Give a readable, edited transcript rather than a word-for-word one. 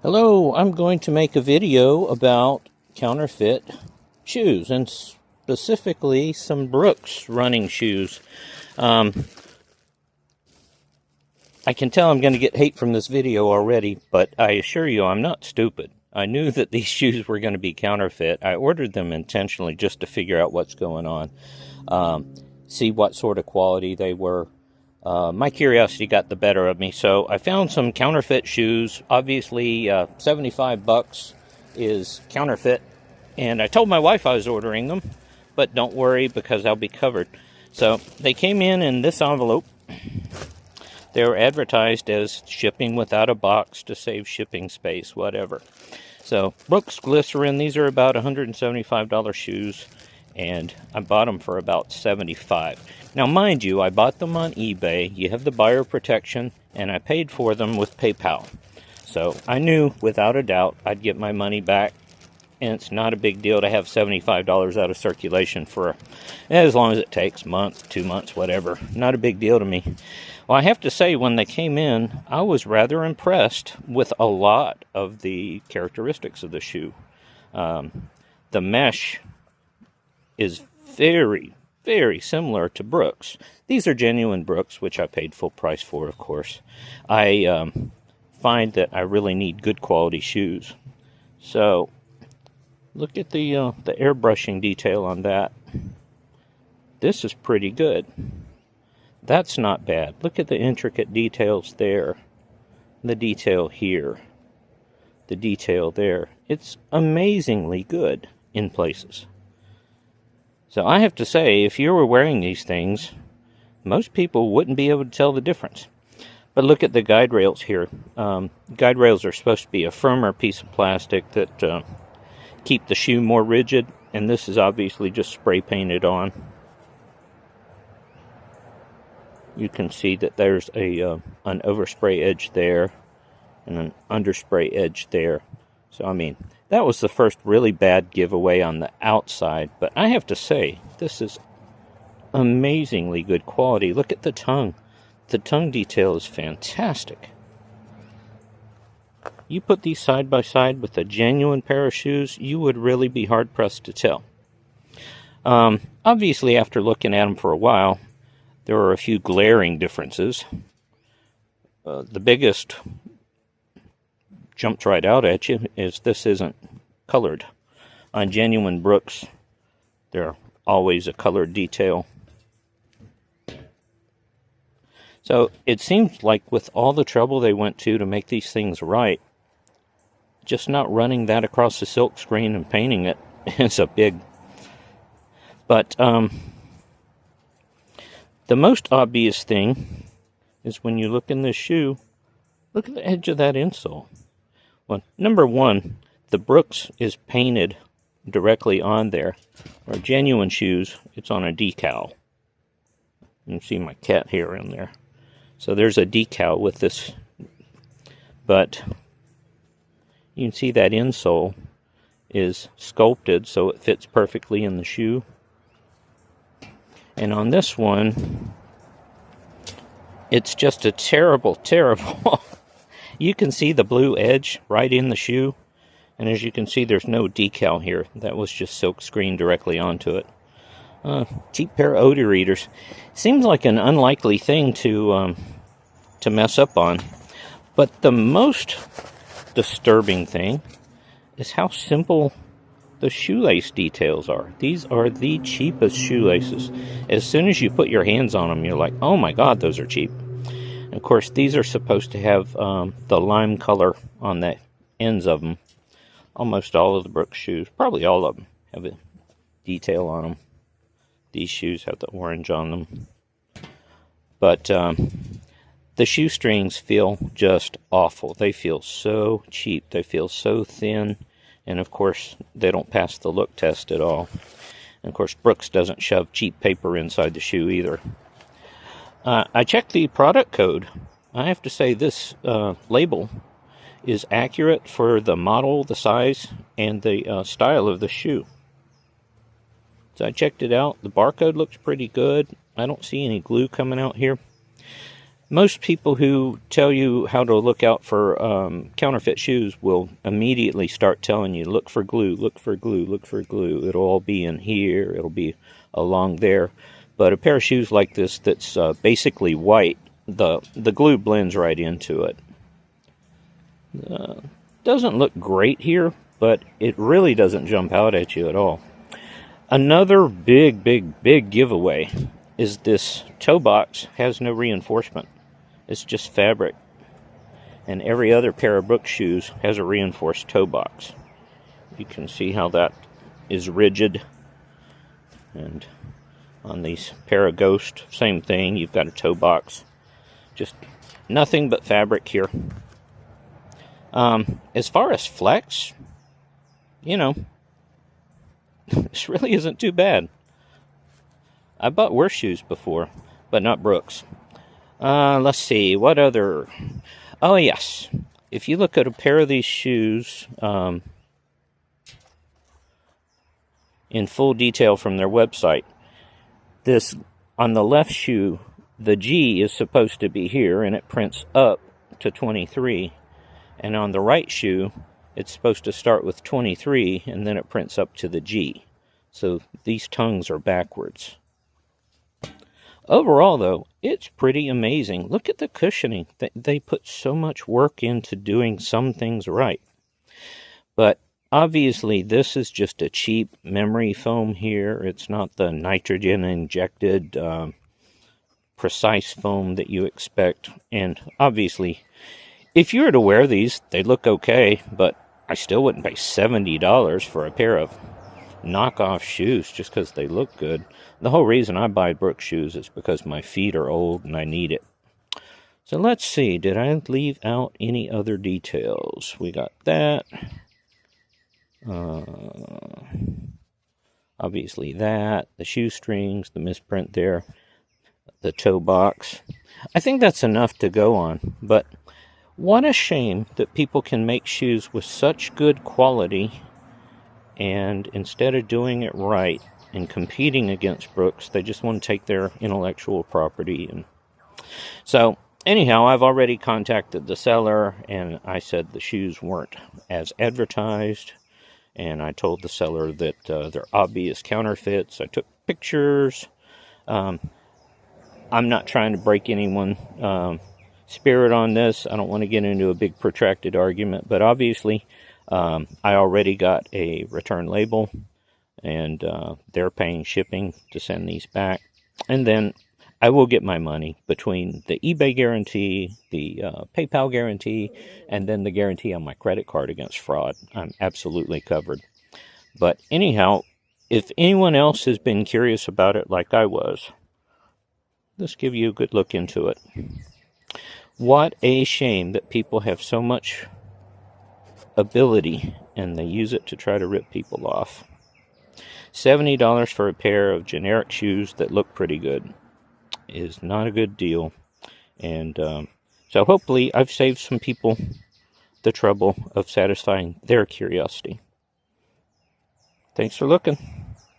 Hello, I'm going to make a video about counterfeit shoes, and specifically some Brooks running shoes. I can tell I'm going to get hate from this video already, but I assure you I'm not stupid. I knew that these shoes were going to be counterfeit. I ordered them intentionally just to figure out what's going on, see what sort of quality they were. My curiosity got the better of me, so I found some counterfeit shoes. Obviously, 75 bucks is counterfeit, and I told my wife I was ordering them, but don't worry because I'll be covered. So they came in this envelope. They were advertised as shipping without a box to save shipping space, whatever. So Brooks Glycerin, these are about $175 shoes, and I bought them for about $75. Now, mind you, I bought them on eBay. You have the buyer protection, and I paid for them with PayPal. So I knew, without a doubt, I'd get my money back, and it's not a big deal to have $75 out of circulation for as long as it takes, a month, 2 months, whatever. Not a big deal to me. Well, I have to say, when they came in, I was rather impressed with a lot of the characteristics of the shoe. The mesh is very, very similar to Brooks. These are genuine Brooks, which I paid full price for, of course. I find that I really need good quality shoes. So, look at the airbrushing detail on that. This is pretty good. That's not bad. Look at the intricate details there. The detail here. The detail there. It's amazingly good in places. So I have to say, if you were wearing these things, most people wouldn't be able to tell the difference. But look at the guide rails here. Guide rails are supposed to be a firmer piece of plastic that keep the shoe more rigid, and this is obviously just spray painted on. You can see that there's an overspray edge there and an underspray edge there. So, I mean, that was the first really bad giveaway on the outside, but I have to say, this is amazingly good quality. Look at the tongue. The tongue detail is fantastic. You put these side by side with a genuine pair of shoes, you would really be hard-pressed to tell. Obviously, after looking at them for a while, there are a few glaring differences. The biggest jumps right out at you is this isn't colored. On genuine Brooks, there's always a colored detail. So it seems like with all the trouble they went to make these things right, just not running that across the silk screen and painting it is a big. But the most obvious thing is when you look in this shoe, look at the edge of that insole. Well, number one, the Brooks is painted directly on there. Or genuine shoes, it's on a decal. You can see my cat hair in there. So there's a decal with this. But you can see that insole is sculpted so it fits perfectly in the shoe. And on this one, it's just a terrible, terrible. You can see the blue edge right in the shoe. And as you can see, there's no decal here. That was just silk screened directly onto it. Cheap pair of odor readers. Seems like an unlikely thing to mess up on. But the most disturbing thing is how simple the shoelace details are. These are the cheapest shoelaces. As soon as you put your hands on them, you're like, oh my god, those are cheap. And of course, these are supposed to have the lime color on the ends of them. Almost all of the Brooks shoes, probably all of them, have a detail on them. These shoes have the orange on them. But the shoestrings feel just awful. They feel so cheap. They feel so thin. And of course, they don't pass the look test at all. And of course, Brooks doesn't shove cheap paper inside the shoe either. I checked the product code. I have to say this label is accurate for the model, the size, and the style of the shoe. So I checked it out. The barcode looks pretty good. I don't see any glue coming out here. Most people who tell you how to look out for counterfeit shoes will immediately start telling you, look for glue, look for glue, look for glue. It'll all be in here, it'll be along there. But a pair of shoes like this that's basically white, the glue blends right into it. Doesn't look great here, but it really doesn't jump out at you at all. Another big giveaway is this toe box has no reinforcement. It's just fabric. And every other pair of Brooks shoes has a reinforced toe box. You can see how that is rigid. And on these pair of Ghost, same thing. You've got a toe box. Just nothing but fabric here. As far as flex, you know, this really isn't too bad. I bought worse shoes before, but not Brooks. Let's see, what other... Oh, yes. If you look at a pair of these shoes in full detail from their website, this, on the left shoe, the G is supposed to be here, and it prints up to 23. And on the right shoe, it's supposed to start with 23, and then it prints up to the G. So these tongues are backwards. Overall, though, it's pretty amazing. Look at the cushioning. They put so much work into doing some things right. But obviously, this is just a cheap memory foam here. It's not the nitrogen-injected precise foam that you expect. And obviously, if you were to wear these, they look okay, but I still wouldn't pay $70 for a pair of knockoff shoes just because they look good. The whole reason I buy Brooks shoes is because my feet are old and I need it. So let's see, did I leave out any other details? We got that. Obviously that, the shoestrings, the misprint there, the toe box. I think that's enough to go on, but what a shame that people can make shoes with such good quality, and instead of doing it right and competing against Brooks, they just want to take their intellectual property. And so, anyhow, I've already contacted the seller, and I said the shoes weren't as advertised, and I told the seller that they're obvious counterfeits. I took pictures. I'm not trying to break anyone's spirit on this. I don't want to get into a big protracted argument, but obviously I already got a return label, and they're paying shipping to send these back. And then I will get my money between the eBay guarantee, the PayPal guarantee, and then the guarantee on my credit card against fraud. I'm absolutely covered. But anyhow, if anyone else has been curious about it like I was, let's give you a good look into it. What a shame that people have so much ability and they use it to try to rip people off. $70 for a pair of generic shoes that look pretty good is not a good deal. And so hopefully I've saved some people the trouble of satisfying their curiosity. Thanks for looking.